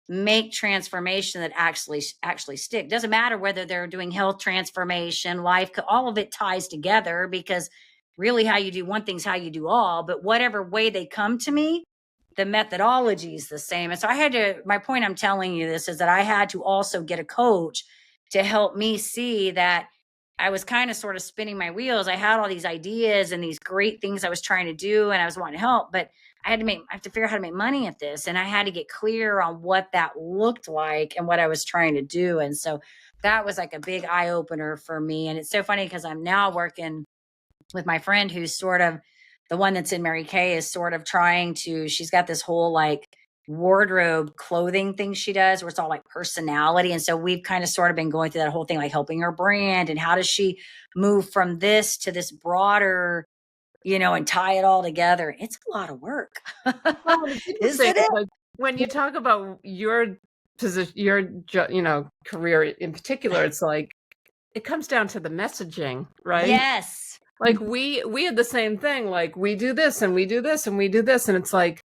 make transformation that actually stick. Doesn't matter whether they're doing health transformation, life, all of it ties together, because really how you do one thing's how you do all, but whatever way they come to me, the methodology is the same. And so my point I'm telling you this is that I had to also get a coach to help me see that I was kind of sort of spinning my wheels. I had all these ideas and these great things I was trying to do, and I was wanting to help, but I have to figure out how to make money at this. And I had to get clear on what that looked like and what I was trying to do. And so that was like a big eye opener for me. And it's so funny because I'm now working with my friend who's sort of the one that's in Mary Kay is sort of she's got this whole like wardrobe clothing thing she does where it's all like personality. And so we've kind of sort of been going through that whole thing, like helping her brand and how does she move from this to this broader, and tie it all together. It's a lot of work. Well, it's interesting, like, when you talk about your position, your, career in particular, it's like, it comes down to the messaging, right? Yes. Like we had the same thing. Like we do this and we do this and we do this. And it's like,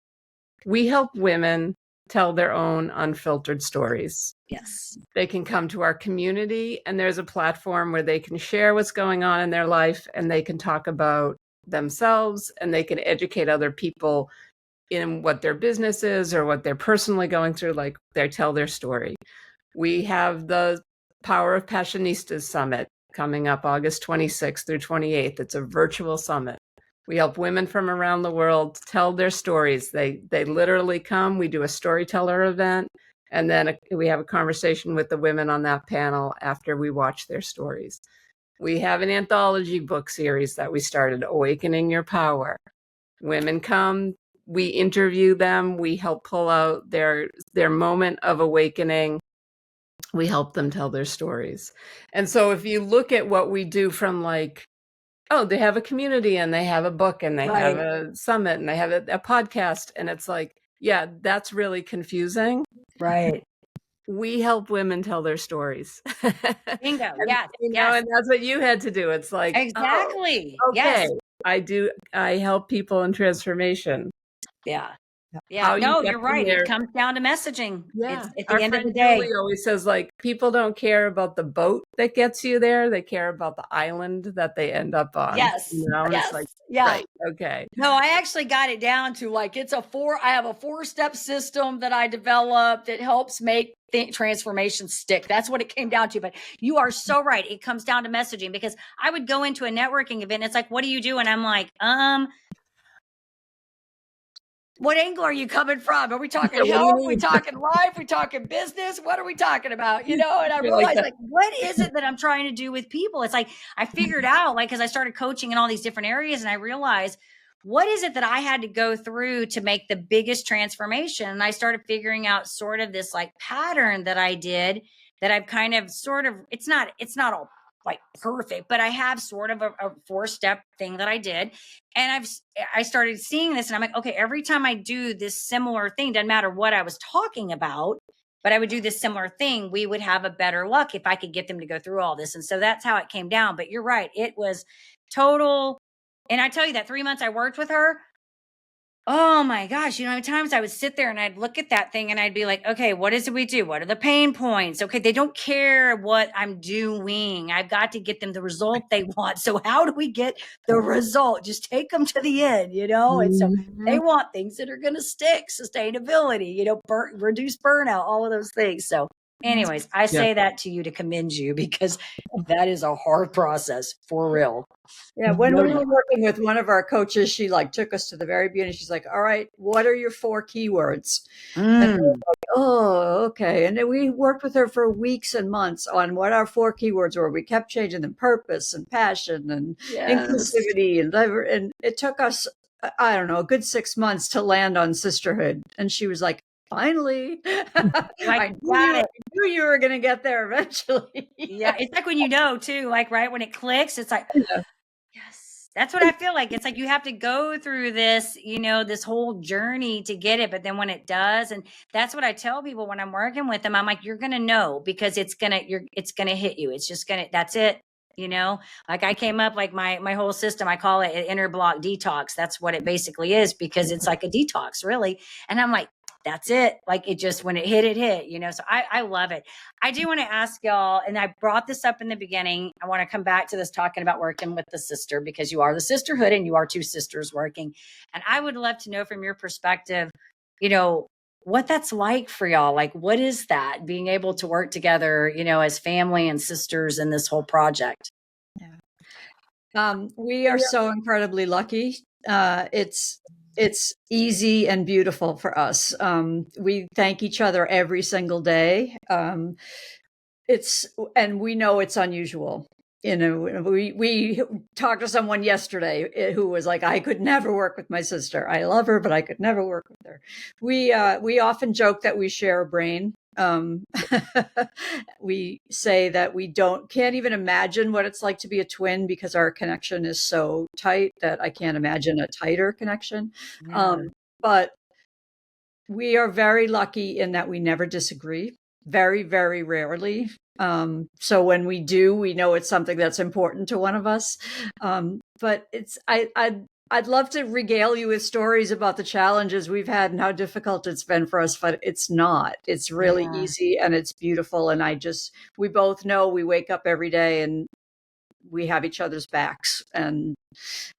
we help women tell their own unfiltered stories. Yes. They can come to our community, and there's a platform where they can share what's going on in their life, and they can talk about themselves, and they can educate other people in what their business is or what they're personally going through. Like they tell their story. We have the Power of Passionistas Summit coming up August 26th through 28th. It's a virtual summit. We help women from around the world tell their stories. They literally come. We do a storyteller event, and then we have a conversation with the women on that panel after we watch their stories. We have an anthology book series that we started, Awakening Your Power. Women come, we interview them, we help pull out their moment of awakening. We help them tell their stories. And so if you look at what we do from like, oh, they have a community and they have a book and they have a summit and they have a podcast, and it's like, yeah, that's really confusing. Right. We help women tell their stories. Bingo. And, Yes. and that's what you had to do. It's like, exactly. Oh, okay. Yes. I help people in transformation. Yeah. Yeah. No, you're right. It comes down to messaging. Yeah. It's at the end of the day. Julie always says, like, people don't care about the boat that gets you there. They care about the island that they end up on. Yes. And yes. It's like, yeah. Right. Okay. No, I actually got it down to like, I have a 4-step system that I developed that helps make transformation stick. That's what it came down to. But you are so right. It comes down to messaging, because I would go into a networking event. And it's like, what do you do? And I'm like, what angle are you coming from? Are we talking health? Are we talking life? Are we talking business? What are we talking about? And I realized like, what is it that I'm trying to do with people? It's like, I figured out, like, cause I started coaching in all these different areas, and I realized, what is it that I had to go through to make the biggest transformation? And I started figuring out sort of this like pattern that I did, that I've kind of it's not all like perfect, but I have sort of a 4-step thing that I did. And I started seeing this and I'm like, okay, every time I do this similar thing, doesn't matter what I was talking about, but I would do this similar thing, we would have a better luck if I could get them to go through all this. And so that's how it came down. But you're right. It was total. And I tell you that 3 months I worked with her, oh my gosh, you know, how many times I would sit there and I'd look at that thing and I'd be like, okay, what is it we do? What are the pain points? Okay, they don't care what I'm doing. I've got to get them the result they want. So how do we get the result? Just take them to the end, you know? And so they want things that are going to stick, sustainability, you know, reduce burnout, all of those things. So anyways, I say that to you to commend you because that is a hard process for real. Yeah, when we were working with one of our coaches, she like took us to the very beginning. She's like, all right, what are your 4 keywords? And we were like, oh, okay. And then we worked with her for weeks and months on what our 4 keywords were. We kept changing them: purpose and passion and inclusivity. And it took us, I don't know, a good 6 months to land on sisterhood. And she was like, finally, I knew you were going to get there eventually. Yeah, it's like when you know too, like right when it clicks, it's like, yes, that's what I feel like. It's like you have to go through this, you know, this whole journey to get it. But then when it does, and that's what I tell people when I'm working with them, I'm like, you're gonna know because it's gonna hit you. It's just gonna, that's it. You know, like I came up like my whole system, I call it an inner block detox. That's what it basically is because it's like a detox, really. And I'm like, that's it. Like it just, when it hit, you know, so I love it. I do want to ask y'all, and I brought this up in the beginning. I want to come back to this talking about working with the sister because you are the sisterhood and you are 2 sisters working. And I would love to know from your perspective, you know, what that's like for y'all. Like, what is that being able to work together, you know, as family and sisters in this whole project? Yeah. We are so incredibly lucky. It's easy and beautiful for us. We thank each other every single day. And we know it's unusual. You know, we talked to someone yesterday who was like, I could never work with my sister. I love her, but I could never work with her. We often joke that we share a brain. We say that we can't even imagine what it's like to be a twin because our connection is so tight that I can't imagine a tighter connection. Yeah. But we are very lucky in that we never disagree, very, very rarely. So when we do, we know it's something that's important to one of us. But I'd love to regale you with stories about the challenges we've had and how difficult it's been for us, but it's not. It's really easy and it's beautiful. And we both know we wake up every day and we have each other's backs. And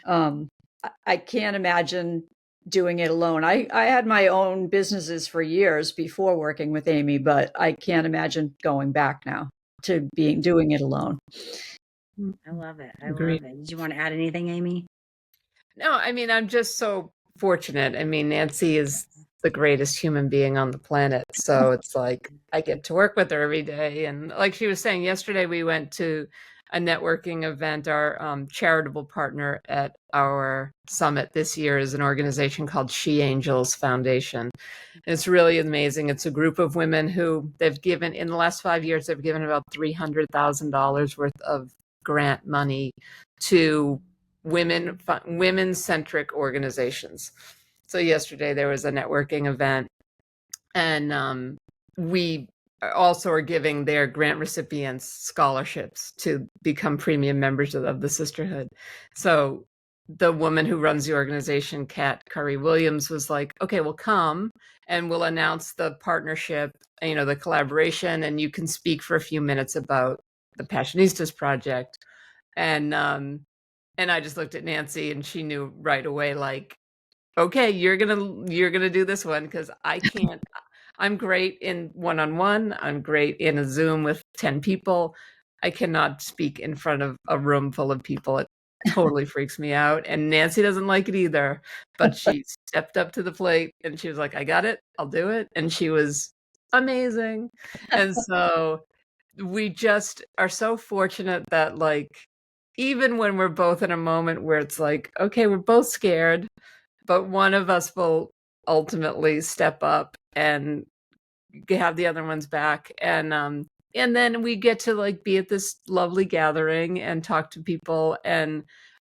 I can't imagine doing it alone. I had my own businesses for years before working with Amy, but I can't imagine going back now to doing it alone. I love it. I love it. Did you want to add anything, Amy? No, I mean, I'm just so fortunate. I mean, Nancy is the greatest human being on the planet. So it's like I get to work with her every day. And like she was saying, yesterday we went to a networking event. Our charitable partner at our summit this year is an organization called She Angels Foundation. And it's really amazing. It's a group of women who they've given, in the last 5 years, they've given about $300,000 worth of grant money to women-centric organizations. So yesterday there was a networking event, and we also are giving their grant recipients scholarships to become premium members of the sisterhood. So the woman who runs the organization, Kat Curry-Williams, was like, okay, we'll come and we'll announce the partnership, you know, the collaboration, and you can speak for a few minutes about the Passionistas Project. And I just looked at Nancy and she knew right away, like, okay, you're gonna do this one because I can't. I'm great in one-on-one. I'm great in a Zoom with 10 people. I cannot speak in front of a room full of people. It totally freaks me out. And Nancy doesn't like it either. But she stepped up to the plate and she was like, I got it. I'll do it. And she was amazing. And so we just are so fortunate that, like, even when we're both in a moment where it's like, okay, we're both scared, but one of us will ultimately step up and have the other one's back. And and then we get to like be at this lovely gathering and talk to people. And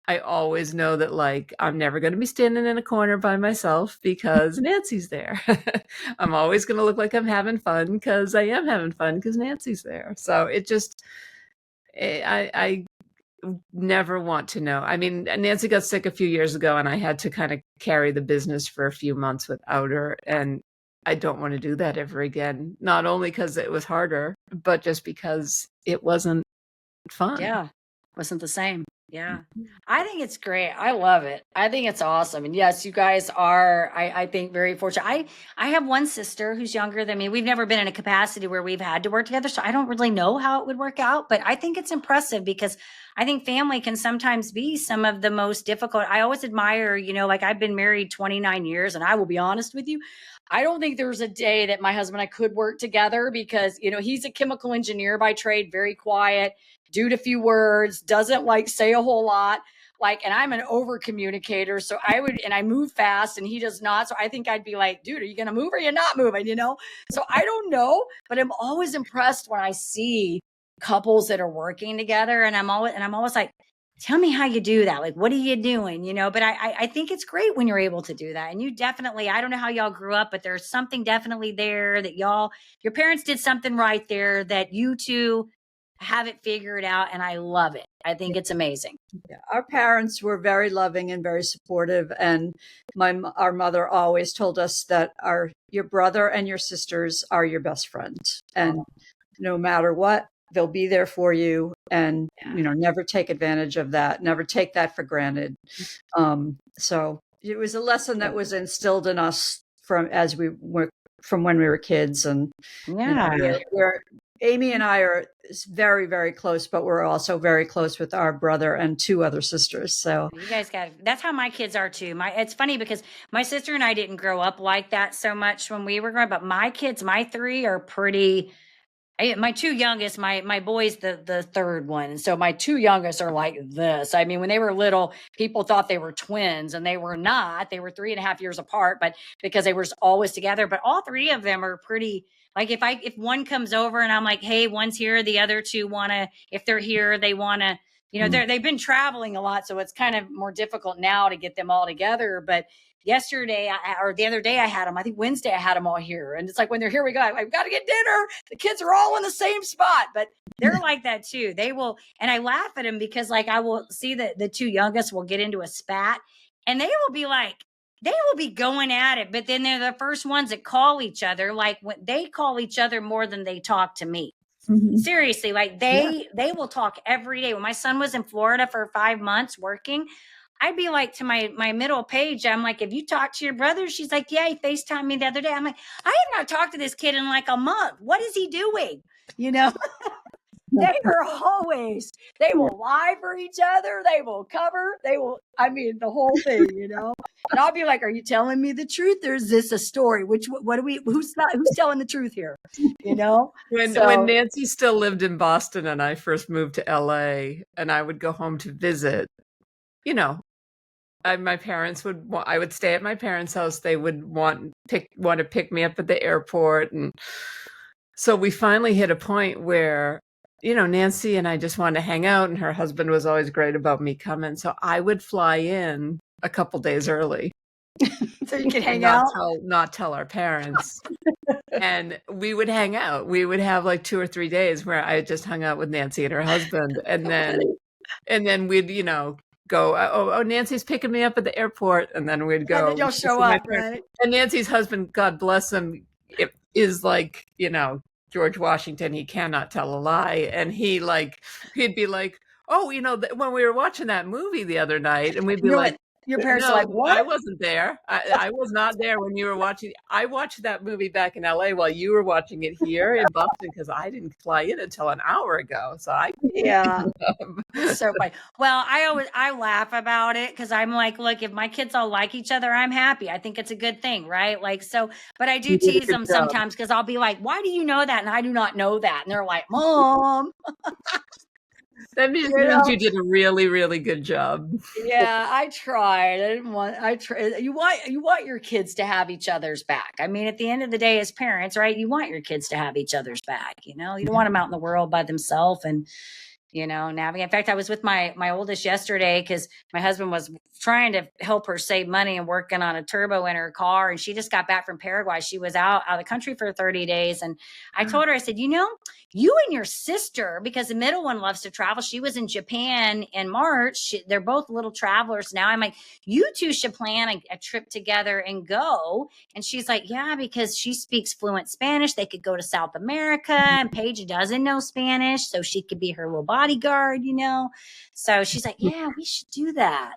I always know that like I'm never going to be standing in a corner by myself because Nancy's there. I'm always going to look like I'm having fun because I am having fun because Nancy's there. So it just, I never want to know. I mean, Nancy got sick a few years ago and I had to kind of carry the business for a few months without her. And I don't want to do that ever again. Not only because it was harder, but just because it wasn't fun. Yeah. Wasn't the same. Yeah. I think it's great. I love it. I think it's awesome. And yes, you guys are, I think, very fortunate. I have one sister who's younger than me. We've never been in a capacity where we've had to work together. So I don't really know how it would work out, but I think it's impressive because I think family can sometimes be some of the most difficult. I always admire, like I've been married 29 years and I will be honest with you. I don't think there's a day that my husband and I could work together because, he's a chemical engineer by trade, very quiet, dude a few words, doesn't like say a whole lot. And I'm an over communicator. So I move fast and he does not. So I think I'd be like, dude, are you going to move or are you not moving? So I don't know, but I'm always impressed when I see couples that are working together. And I'm always like, tell me how you do that. Like, what are you doing? But I think it's great when you're able to do that. And you definitely, I don't know how y'all grew up, but there's something definitely there that your parents did something right there that you two have it figured out. And I love it. I think it's amazing. Yeah, our parents were very loving and very supportive. And our mother always told us that your brother and your sisters are your best friends. And no matter what, they'll be there for you, and never take advantage of that. Never take that for granted. So it was a lesson that was instilled in us from when we were kids. And Amy and I are very, very close, but we're also very close with our brother and two other sisters. So you guys that's how my kids are too. It's funny because my sister and I didn't grow up like that so much when we were growing up, but my kids, my three are pretty. My two youngest, my boy's the third one. And so my two youngest are like this. I mean, when they were little, people thought they were twins and they were not. They were 3.5 years apart, but because they were always together. But all three of them are pretty, like if one comes over and I'm like, hey, one's here, the other two if they're here, they want to, they've been traveling a lot. So it's kind of more difficult now to get them all together. But yesterday or the other day I had them, I think Wednesday I had them all here. And it's like, when they're here, we go, I've got to get dinner. The kids are all in the same spot, but they're like that too. They will. And I laugh at them because I will see that the two youngest will get into a spat and they will be going at it. But then they're the first ones that call each other. Like when they call each other more than they talk to me. Mm-hmm. Seriously. Like they will talk every day. When my son was in Florida for 5 months working, I'd be like to my middle page, I'm like, have you talked to your brother? She's like, yeah, he FaceTimed me the other day. I'm like, I have not talked to this kid in like a month. What is he doing? They will lie for each other. They will cover. The whole thing, And I'll be like, are you telling me the truth? Or is this a story? Who's telling the truth here? When Nancy still lived in Boston and I first moved to LA and I would go home to visit, my parents I would stay at my parents' house. They would want to pick me up at the airport. And so we finally hit a point where, Nancy and I just wanted to hang out, and her husband was always great about me coming. So I would fly in a couple days early. So you could hang out? Not tell our parents. And we would hang out. We would have like 2 or 3 days where I just hung out with Nancy and her husband. And then we'd, go, oh, Nancy's picking me up at the airport. And then we'd go. And then you'll show up, right? And Nancy's husband, God bless him, is like, George Washington. He cannot tell a lie. And he'd be like, oh, when we were watching that movie the other night, and we'd be like, your parents are like, what? I wasn't there. I was not there when you were watching. I watched that movie back in LA while you were watching it here in Boston because I didn't fly in until an hour ago. So so funny. Well, I laugh about it because I'm like, look, if my kids all like each other, I'm happy. I think it's a good thing, right? But I do tease them sometimes because I'll be like, why do you know that? And I do not know that. And they're like, Mom. That means you did a really, really good job. Yeah, I tried. I tried. You want your kids to have each other's back. I mean, at the end of the day, as parents, right? You want your kids to have each other's back. You don't want them out in the world by themselves and navigate. In fact, I was with my oldest yesterday because my husband was trying to help her save money and working on a turbo in her car. And she just got back from Paraguay. She was out of the country for 30 days. And I told her, I said, you and your sister, because the middle one loves to travel. She was in Japan in March. They're both little travelers now. I'm like, you two should plan a trip together and go. And she's like, yeah, because she speaks fluent Spanish. They could go to South America, and Paige doesn't know Spanish, so she could be her little bodyguard, So she's like, yeah, we should do that,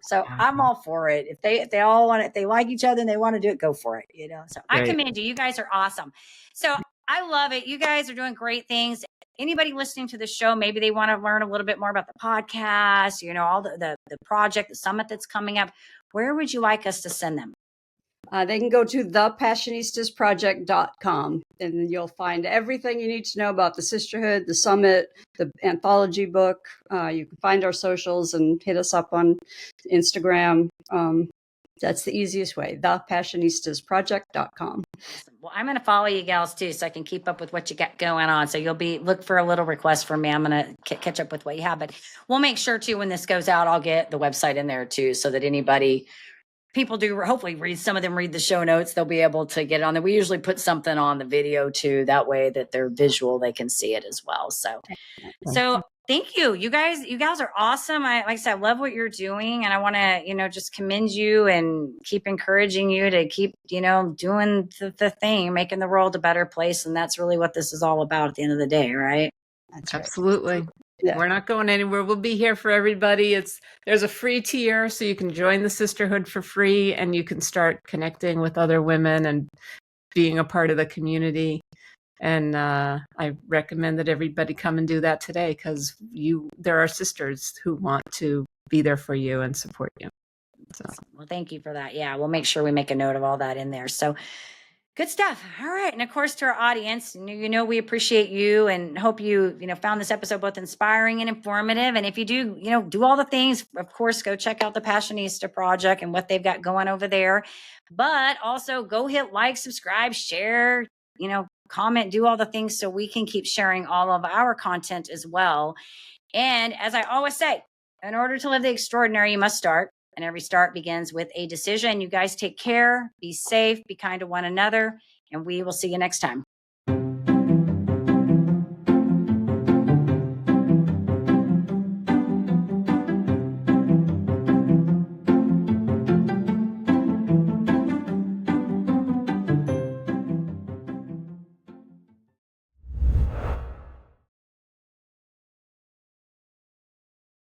So I'm all for it. If they all want it, if they like each other and they want to do it, go for it, So I commend you. You guys are awesome. So I love it. You guys are doing great things. Anybody listening to the show, maybe they want to learn a little bit more about the podcast, all the project, the summit that's coming up. Where would you like us to send them? They can go to thepassionistasproject.com, and you'll find everything you need to know about the Sisterhood, the summit, the anthology book. You can find our socials and hit us up on Instagram. That's the easiest way, thepassionistasproject.com. Well, I'm going to follow you gals too, so I can keep up with what you got going on. So look for a little request from me. I'm going to catch up with what you have, but we'll make sure too, when this goes out, I'll get the website in there too, so that people do hopefully read the show notes. They'll be able to get it on there. We usually put something on the video too. That way that they're visual, they can see it as well. So thank you. You guys are awesome. Like I said, I love what you're doing, and I want to, just commend you and keep encouraging you to keep, doing the thing, making the world a better place. And that's really what this is all about at the end of the day, right? That's absolutely. Right. Yeah. We're not going anywhere. We'll be here for everybody. There's a free tier, so you can join the Sisterhood for free, and you can start connecting with other women and being a part of the community. And I recommend that everybody come and do that today, because there are sisters who want to be there for you and support you. So. Well, thank you for that. Yeah, we'll make sure we make a note of all that in there. So good stuff. All right. And of course, to our audience, we appreciate you and hope you, found this episode both inspiring and informative. And if you do, do all the things, of course, go check out the Passionista Project and what they've got going over there. But also go hit like, subscribe, share, comment, do all the things so we can keep sharing all of our content as well. And as I always say, in order to live the extraordinary, you must start. And every start begins with a decision. You guys take care, be safe, be kind to one another, and we will see you next time.